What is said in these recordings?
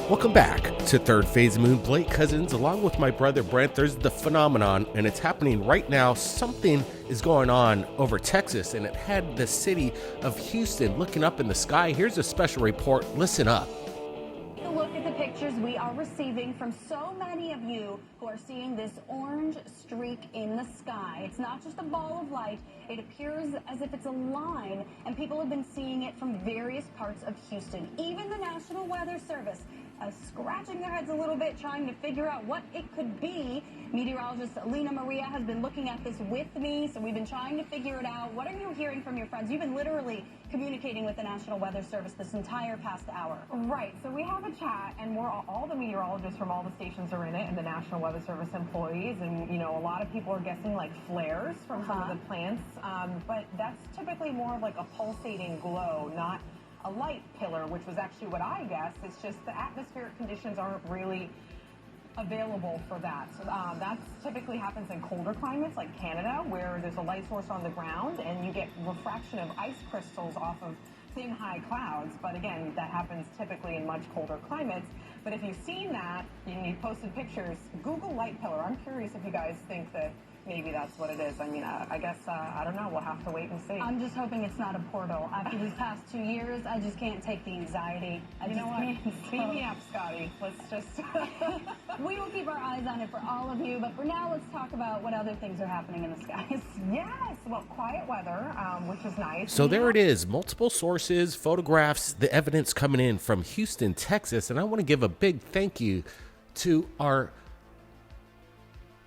Welcome back to Third Phase Moon. Blake Cousins, along with my brother Brent. There's the phenomenon, and it's happening right now. Something is going on over Texas, and it had the city of Houston looking up in the sky. Here's a special report. Listen up. Look at the pictures we are receiving from so many of you who are seeing this orange streak in the sky. It's not just a ball of light. It appears as if it's a line, and people have been seeing it from various parts of Houston. Even the National Weather Service scratching their heads a little bit, trying to figure out what it could be. Meteorologist Lena Maria has been looking at this with me, so we've been trying to figure it out. What are you hearing from your friends? You've been literally communicating with the National Weather Service this entire past hour. Right, so we have a chat, and we're all the meteorologists from all the stations are in it, and the National Weather Service employees, and a lot of people are guessing like flares from some of the plants, but that's typically more of like a pulsating glow, not a light pillar, which was actually what I guessed. It's just the atmospheric conditions aren't really available for that. So that typically happens in colder climates like Canada, where there's a light source on the ground and you get refraction of ice crystals off of thin high clouds. But again, that happens typically in much colder climates. But if you've seen that, you posted pictures, Google light pillar. I'm curious if you guys think that maybe that's what it is. I mean, I guess, I don't know. We'll have to wait and see. I'm just hoping it's not a portal. After these past 2 years, I just can't take the anxiety. You know what? Beat me up, Scotty. Let's just... We will keep our eyes on it for all of you, but for now, let's talk about what other things are happening in the skies. Yes, well, quiet weather, which is nice. So there it is. Multiple sources, photographs, the evidence coming in from Houston, Texas. And I want to give a big thank you to our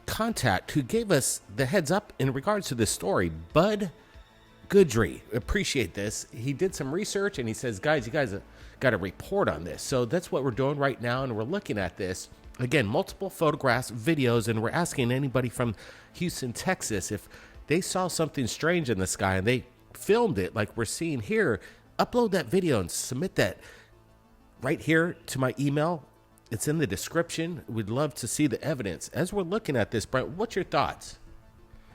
contact who gave us the heads up in regards to this story, Bud Goodry. Appreciate this. He did some research and he says, guys, you guys got a report on this. So that's what we're doing right now, and we're looking at this. Again, multiple photographs, videos, and we're asking anybody from Houston, Texas, if they saw something strange in the sky and they filmed it like we're seeing here, upload that video and submit that right here to my email. It's in the description. We'd love to see the evidence. As we're looking at this, Brent, what's your thoughts?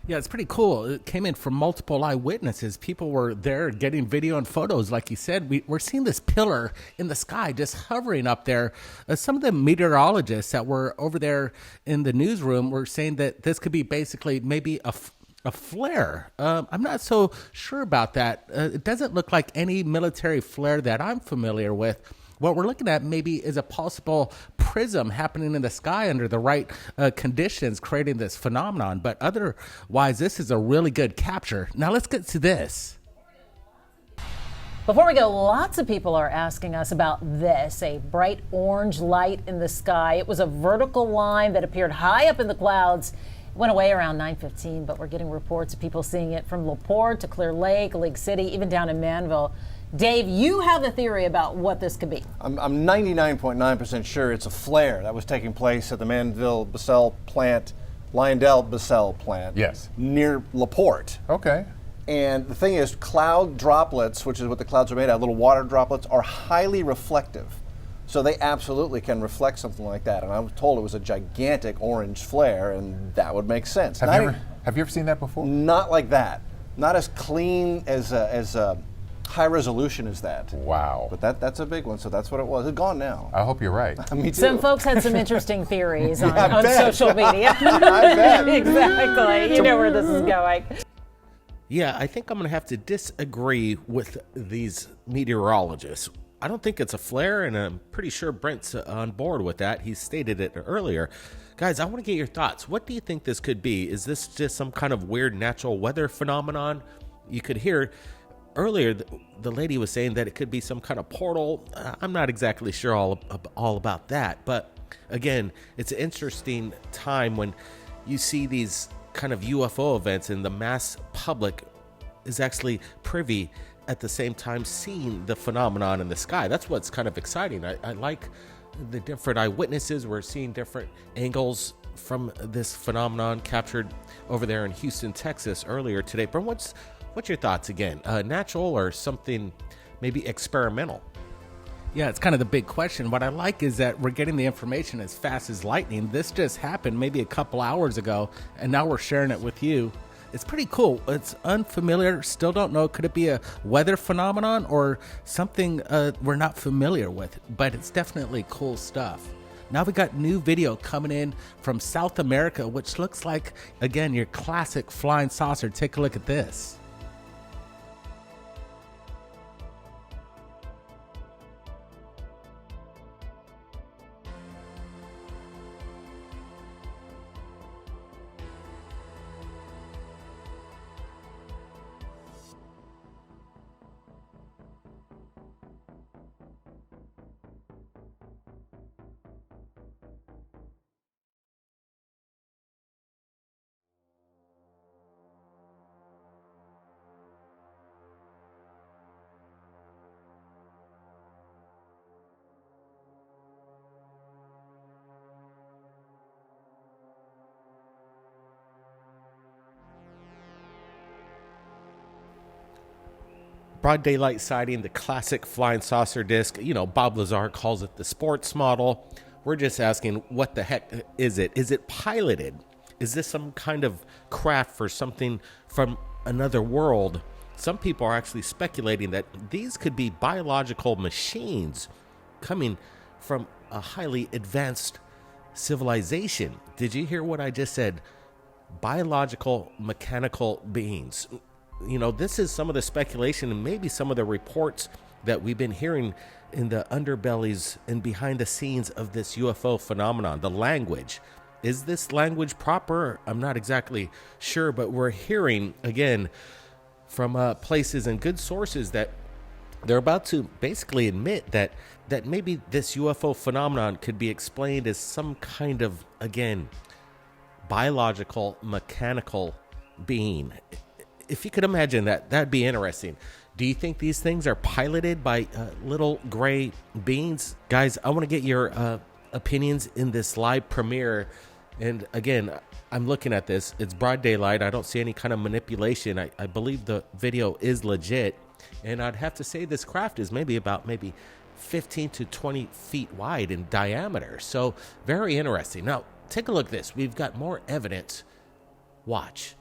Yeah, it's pretty cool. It came in from multiple eyewitnesses. People were there getting video and photos. Like you said, we're seeing this pillar in the sky just hovering up there. Some of the meteorologists that were over there in the newsroom were saying that this could be basically maybe a flare. I'm not so sure about that. It doesn't look like any military flare that I'm familiar with. What we're looking at maybe is a possible prism happening in the sky under the right conditions, creating this phenomenon. But otherwise, this is a really good capture. Now let's get to this. Before we go, lots of people are asking us about this, a bright orange light in the sky. It was a vertical line that appeared high up in the clouds. It went away around 9:15, but we're getting reports of people seeing it from LaPorte to Clear Lake, Lake City, even down in Manville. Dave, you have a theory about what this could be. I'm 99.9% sure it's a flare that was taking place at the Lyondell Basel plant. Yes. Near LaPorte. Okay. And the thing is, cloud droplets, which is what the clouds are made out of, little water droplets, are highly reflective. So they absolutely can reflect something like that. And I was told it was a gigantic orange flare, and that would make sense. Have you ever seen that before? Not like that. Not as clean as high resolution as that. Wow. But that's a big one, so that's what it was. It's gone now. I hope you're right. Me too. Some folks had some interesting theories on bet. social media. I bet. Exactly. You know where this is going. Yeah, I think I'm going to have to disagree with these meteorologists. I don't think it's a flare, and I'm pretty sure Brent's on board with that. He stated it earlier. Guys, I want to get your thoughts. What do you think this could be? Is this just some kind of weird natural weather phenomenon? You could hear earlier the lady was saying that it could be some kind of portal. I'm not exactly sure all about that. But again, it's an interesting time when you see these kind of UFO events and the mass public is actually privy at the same time seeing the phenomenon in the sky. That's what's kind of exciting. I like the different eyewitnesses. We're seeing different angles from this phenomenon captured over there in Houston, Texas earlier today. But what's your thoughts again? Natural or something maybe experimental? Yeah, it's kind of the big question. What I like is that we're getting the information as fast as lightning. This just happened maybe a couple hours ago, and now we're sharing it with you. It's pretty cool. It's unfamiliar. Still don't know. Could it be a weather phenomenon or something we're not familiar with? But it's definitely cool stuff. Now we got new video coming in from South America, which looks like, again, your classic flying saucer. Take a look at this. Broad daylight sighting, the classic flying saucer disc. You know, Bob Lazar calls it the sports model. We're just asking, what the heck is it? Is it piloted? Is this some kind of craft for something from another world? Some people are actually speculating that these could be biological machines coming from a highly advanced civilization. Did you hear what I just said? Biological mechanical beings. You know, this is some of the speculation and maybe some of the reports that we've been hearing in the underbellies and behind the scenes of this UFO phenomenon. The language. Is this language proper? I'm not exactly sure, but we're hearing, again, from places and good sources that they're about to basically admit that maybe this UFO phenomenon could be explained as some kind of, again, biological, mechanical being. If you could imagine that, that'd be interesting. Do you think these things are piloted by little gray beings? Guys, I want to get your opinions in this live premiere. And again, I'm looking at this. It's broad daylight. I don't see any kind of manipulation. I believe the video is legit. And I'd have to say this craft is maybe 15 to 20 feet wide in diameter. So very interesting. Now, take a look at this. We've got more evidence. Watch.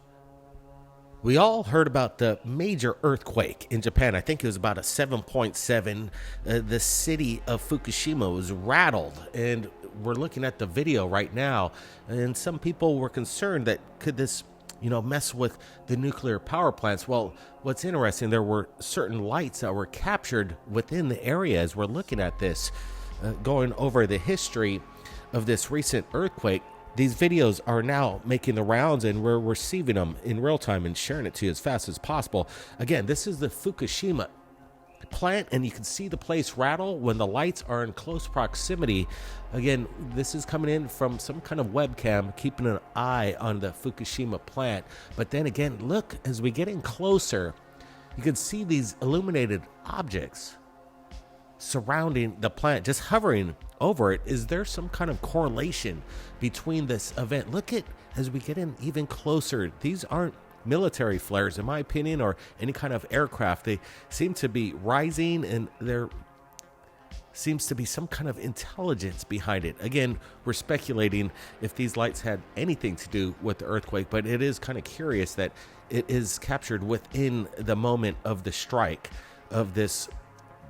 We all heard about the major earthquake in Japan. I think it was about a 7.7. The city of Fukushima was rattled, and we're looking at the video right now. And some people were concerned that could this, mess with the nuclear power plants. Well, what's interesting, there were certain lights that were captured within the area as we're looking at this, going over the history of this recent earthquake. These videos are now making the rounds, and we're receiving them in real time and sharing it to you as fast as possible. Again, this is the Fukushima plant, and you can see the place rattle when the lights are in close proximity. Again, this is coming in from some kind of webcam, keeping an eye on the Fukushima plant. But then again, look, as we get in closer, you can see these illuminated objects surrounding the plant, just hovering over it. Is there some kind of correlation between this event? Look at, as we get in even closer, these aren't military flares, in my opinion, or any kind of aircraft. They seem to be rising, and there seems to be some kind of intelligence behind it. Again, we're speculating if these lights had anything to do with the earthquake, but it is kind of curious that it is captured within the moment of the strike of this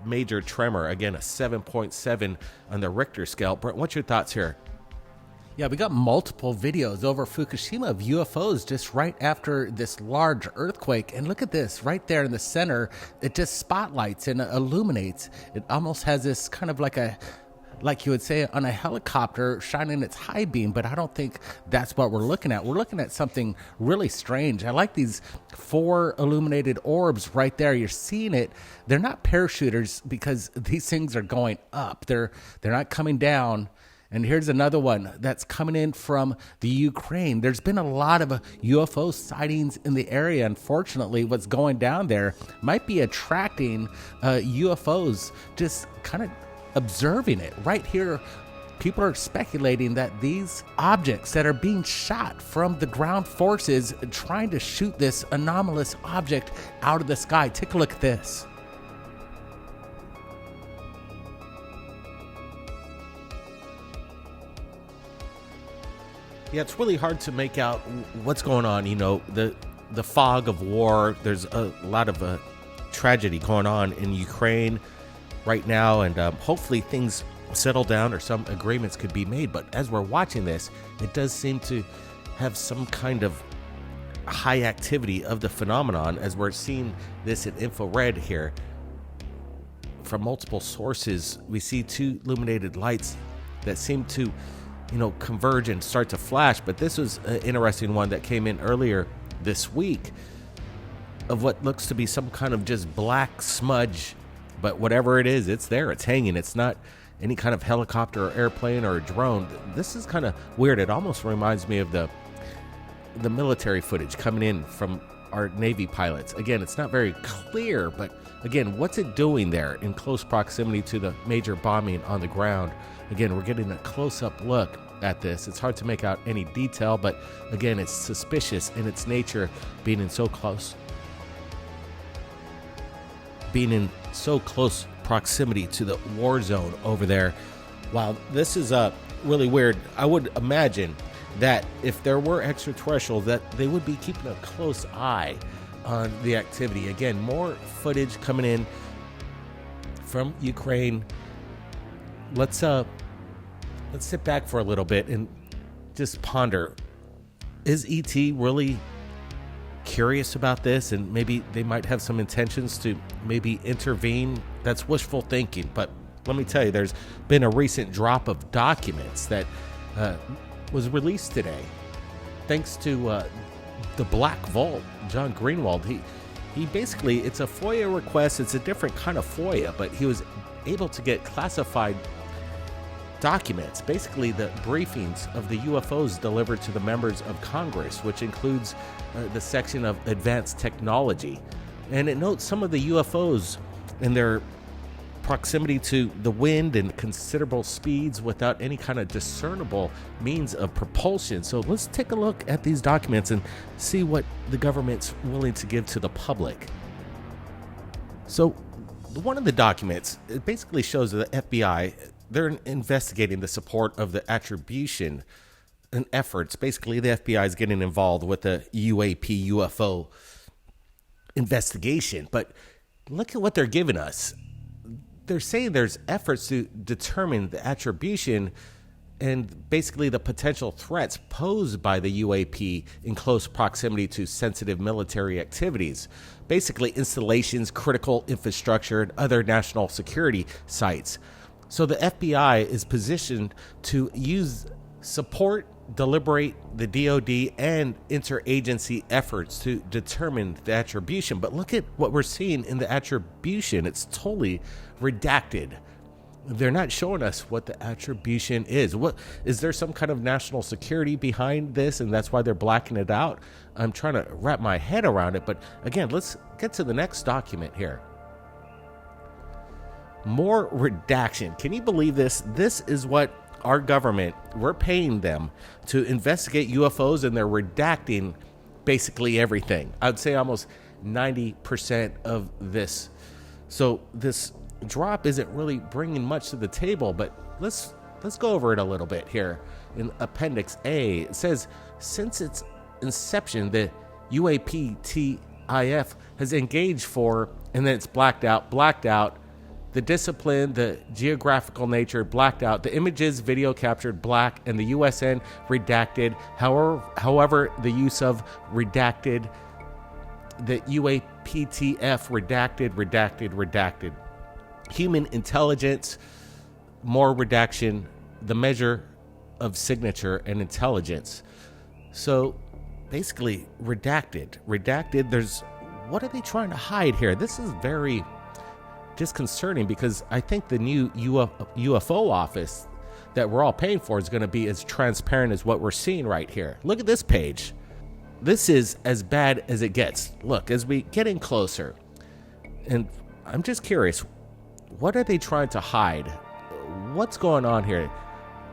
major tremor. Again, a 7.7 on the Richter scale. Brent, what's your thoughts here? Yeah, we got multiple videos over Fukushima of UFOs just right after this large earthquake. And look at this right there in the center. It just spotlights and illuminates. It almost has this kind of like you would say on a helicopter shining its high beam, but I don't think that's what we're looking at. We're looking at something really strange. I like these 4 illuminated orbs right there. You're seeing it. They're not parachuters because these things are going up. They're not coming down. And here's another one that's coming in from the Ukraine. There's been a lot of UFO sightings in the area. Unfortunately, what's going down there might be attracting UFOs, just kind of observing it. Right here, people are speculating that these objects that are being shot from the ground forces trying to shoot this anomalous object out of the sky. Take a look at this. Yeah, it's really hard to make out what's going on. The the fog of war. There's a lot of tragedy going on in Ukraine right now, and hopefully things settle down or some agreements could be made. But as we're watching this, it does seem to have some kind of high activity of the phenomenon, as we're seeing this in infrared here. From multiple sources, we see two illuminated lights that seem to, converge and start to flash. But this was an interesting one that came in earlier this week of what looks to be some kind of just black smudge. But whatever it is, it's there, it's hanging. It's not any kind of helicopter or airplane or a drone. This is kind of weird. It almost reminds me of the military footage coming in from our Navy pilots. Again, it's not very clear, but again, what's it doing there in close proximity to the major bombing on the ground? Again, we're getting a close-up look at this. It's hard to make out any detail, but again, it's suspicious in its nature, being in so close proximity to the war zone over there. Wow, this is really weird. I would imagine that if there were extraterrestrials, that they would be keeping a close eye on the activity. Again, more footage coming in from Ukraine. Let's sit back for a little bit and just ponder. Is ET really curious about this, and maybe they might have some intentions to maybe intervene? That's wishful thinking, but let me tell you, there's been a recent drop of documents that was released today thanks to the Black Vault, John Greenwald. He basically, it's a FOIA request. It's a different kind of FOIA, but he was able to get classified documents, basically the briefings of the UFOs delivered to the members of Congress, which includes the section of advanced technology. And it notes some of the UFOs and their proximity to the wind and considerable speeds without any kind of discernible means of propulsion. So let's take a look at these documents and see what the government's willing to give to the public. So one of the documents, it basically shows that the FBI, they're investigating the support of the attribution and efforts. Basically, the FBI is getting involved with the UFO investigation. But look at what they're giving us. They're saying there's efforts to determine the attribution and basically the potential threats posed by the UAP in close proximity to sensitive military activities, basically installations, critical infrastructure, and other national security sites. So the FBI is positioned to use support, deliberate the DoD and interagency efforts to determine the attribution. But look at what we're seeing in the attribution. It's totally redacted. They're not showing us what the attribution is. What is there some kind of national security behind this, and that's why they're blacking it out? I'm trying to wrap my head around it. But again, let's get to the next document here. More redaction. Can you believe this? This is what our government, we're paying them to investigate UFOs, and they're redacting basically everything. I'd say almost 90% of this. So this drop isn't really bringing much to the table, but let's go over it a little bit here. In Appendix A, it says, since its inception, the UAPTIF has engaged for, and then it's blacked out, the discipline, the geographical nature, blacked out, the images, video captured, black, and the USN redacted. However, the use of redacted, the UAPTF redacted. Human intelligence, more redaction, the measure of signature and intelligence. So basically redacted. There's, what are they trying to hide here? This is very disconcerting, because I think the new UFO office that we're all paying for is going to be as transparent as what we're seeing right here. Look at this page. This is as bad as it gets. Look, as we get in closer, and I'm just curious, what are they trying to hide? What's going on here?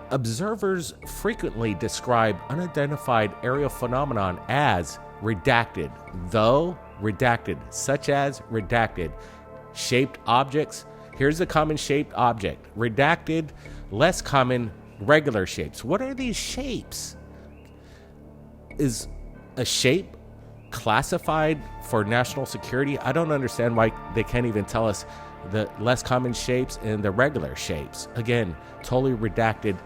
Observers frequently describe unidentified aerial phenomenon as redacted, though redacted, such as redacted. Shaped objects. Here's a common shaped object. Redacted, less common regular shapes. What are these shapes? Is a shape classified for national security. I don't understand why they can't even tell us the less common shapes and the regular shapes. Again, totally redacted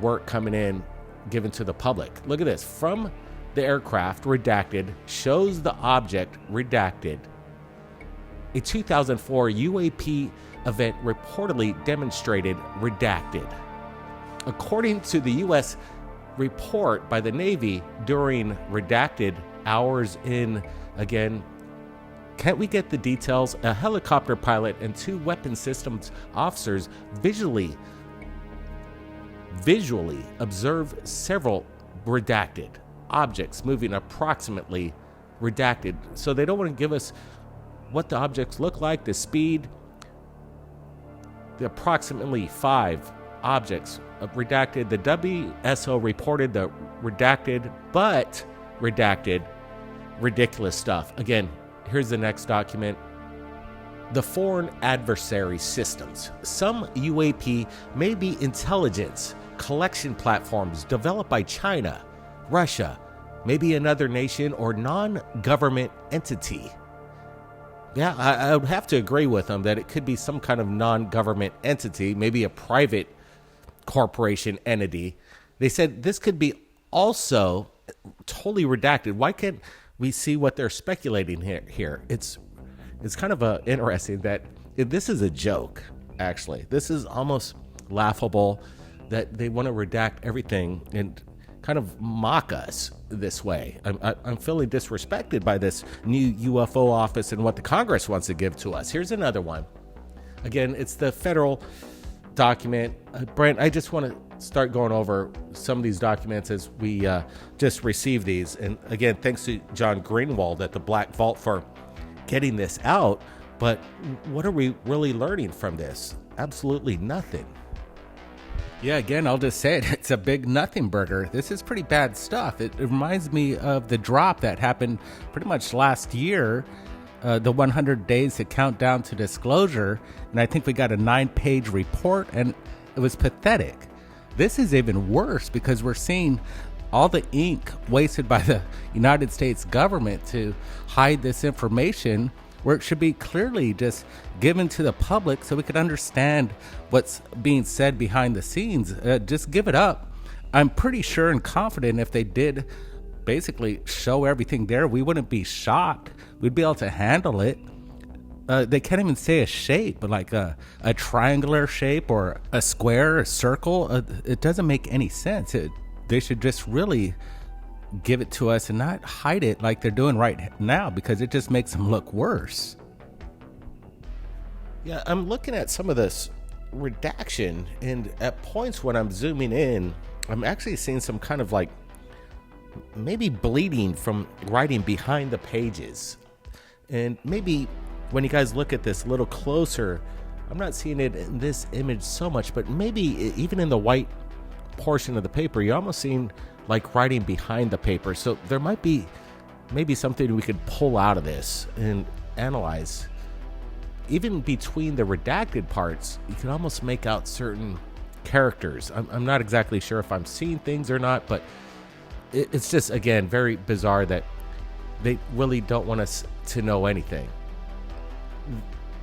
work coming in, given to the public. Look at this. From the aircraft, redacted, shows the object, redacted. A 2004 UAP event reportedly demonstrated, redacted. According to the U.S. report by the Navy during redacted hours in, again, can't we get the details? A helicopter pilot and 2 weapon systems officers visually observe several redacted objects moving approximately redacted. So they don't want to give us what the objects look like, the speed. The approximately 5 objects redacted. The WSO reported the redacted, but redacted, ridiculous stuff. Again, here's the next document. The foreign adversary systems. Some UAP may be intelligence collection platforms developed by China, Russia, maybe another nation or non-government entity. Yeah, I would have to agree with them that it could be some kind of non-government entity, maybe a private corporation entity. They said this could be also totally redacted. Why can't we see what they're speculating here? It's kind of interesting that this is a joke, actually. This is almost laughable that they want to redact everything and kind of mock us this way. I'm feeling disrespected by this new UFO office and what the Congress wants to give to us. Here's another one. Again, it's the federal document. Brent, I just want to start going over some of these documents as we just received these. And again, thanks to John Greenwald at the Black Vault for getting this out. But what are we really learning from this? Absolutely nothing. Yeah, again, I'll just say it. It's a big nothing burger. This is pretty bad stuff. It reminds me of the drop that happened pretty much last year, the 100 days to count down to disclosure. And I think we got a 9-page report, and it was pathetic. This is even worse because we're seeing all the ink wasted by the United States government to hide this information, where it should be clearly just given to the public so we could understand what's being said behind the scenes. Just give it up. I'm pretty sure and confident if they did basically show everything there, we wouldn't be shocked. We'd be able to handle it. They can't even say a shape, like a triangular shape or a square, a circle. It doesn't make any sense. They should just really give it to us and not hide it like they're doing right now, because it just makes them look worse. Yeah, I'm looking at some of this redaction, and at points when I'm zooming in, I'm actually seeing some kind of like maybe bleeding from writing behind the pages. And maybe when you guys look at this a little closer, I'm not seeing it in this image so much, but maybe even in the white portion of the paper, you're almost seeing like writing behind the paper. So there might be maybe something we could pull out of this and analyze. Even between the redacted parts, you can almost make out certain characters. I'm not exactly sure if I'm seeing things or not, but it's just, again, very bizarre that they really don't want us to know anything.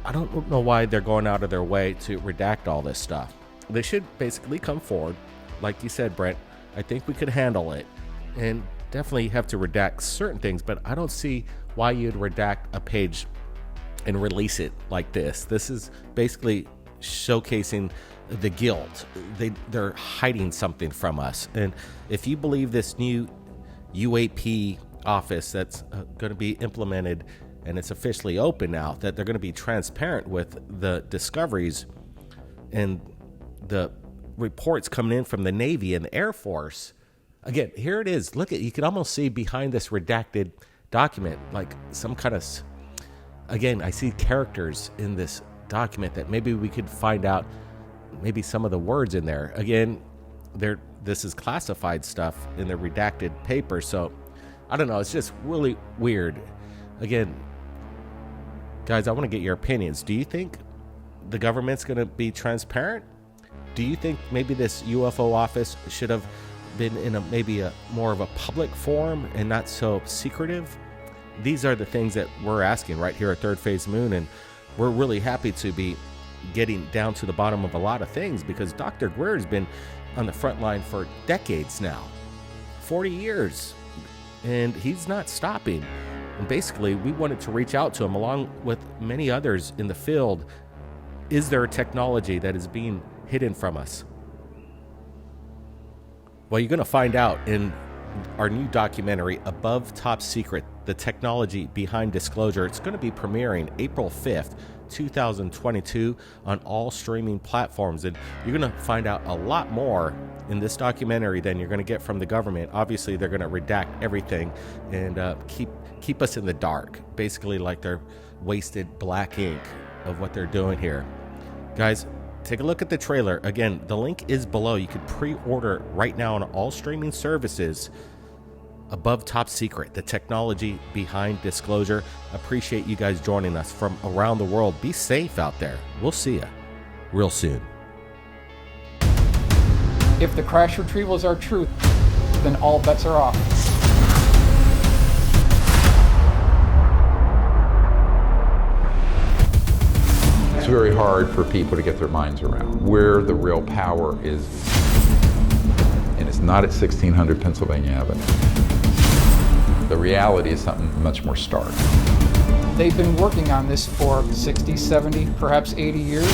I don't know why they're going out of their way to redact all this stuff. They should basically come forward. Like you said, Brent, I think we could handle it, and definitely have to redact certain things, but I don't see why you'd redact a page and release it like this. This is basically showcasing the guilt. They're hiding something from us. And if you believe this new UAP office that's going to be implemented and it's officially open now, that they're going to be transparent with the discoveries and the reports coming in from the Navy and the Air Force. Again, here it is. Look at, you can almost see behind this redacted document like some kind of, again, I see characters in this document that maybe we could find out maybe some of the words in there. Again, this is classified stuff in the redacted paper, so I don't know, it's just really weird. Again, guys, I want to get your opinions. Do you think the government's going to be transparent? Do you think maybe this UFO office should have been in maybe a more of a public forum and not so secretive? These are the things that we're asking right here at Third Phase Moon, and we're really happy to be getting down to the bottom of a lot of things, because Dr. Greer has been on the front line for decades now, 40 years, and he's not stopping. And basically, we wanted to reach out to him along with many others in the field. Is there a technology that is being hidden from us? Well, you're going to find out in our new documentary, Above Top Secret, the technology behind disclosure. It's going to be premiering April 5th, 2022 on all streaming platforms. And you're going to find out a lot more in this documentary than you're going to get from the government. Obviously, they're going to redact everything and keep us in the dark, basically like they're wasted black ink of what they're doing here. Guys, take a look at the trailer. Again, the link is below. You can pre-order right now on all streaming services. Above Top Secret, the technology behind disclosure. Appreciate you guys joining us from around the world. Be safe out there. We'll see you real soon. If the crash retrievals are true, then all bets are off. It's very hard for people to get their minds around where the real power is. And it's not at 1600 Pennsylvania Avenue. The reality is something much more stark. They've been working on this for 60, 70, perhaps 80 years.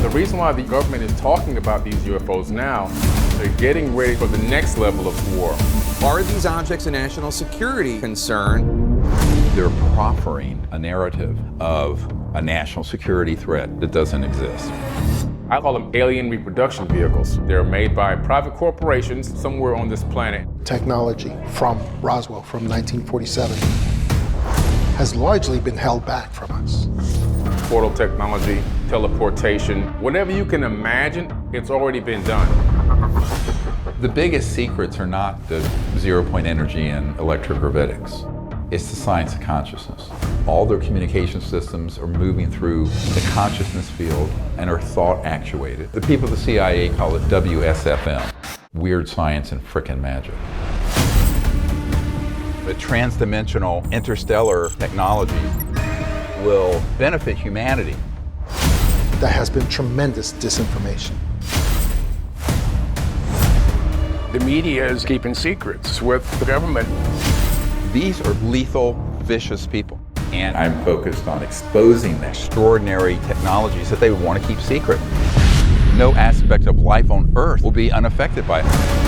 The reason why the government is talking about these UFOs now, they're getting ready for the next level of war. Are these objects a national security concern? They're proffering a narrative of a national security threat that doesn't exist. I call them alien reproduction vehicles. They're made by private corporations somewhere on this planet. Technology from Roswell from 1947 has largely been held back from us. Portal technology, teleportation, whatever you can imagine, it's already been done. The biggest secrets are not the zero-point energy and electrogravitics. It's the science of consciousness. All their communication systems are moving through the consciousness field and are thought actuated. The people at the CIA call it WSFM, weird science and frickin' magic. The transdimensional interstellar technology will benefit humanity. There has been tremendous disinformation. The media is keeping secrets with the government. These are lethal, vicious people. And I'm focused on exposing the extraordinary technologies that they want to keep secret. No aspect of life on Earth will be unaffected by it.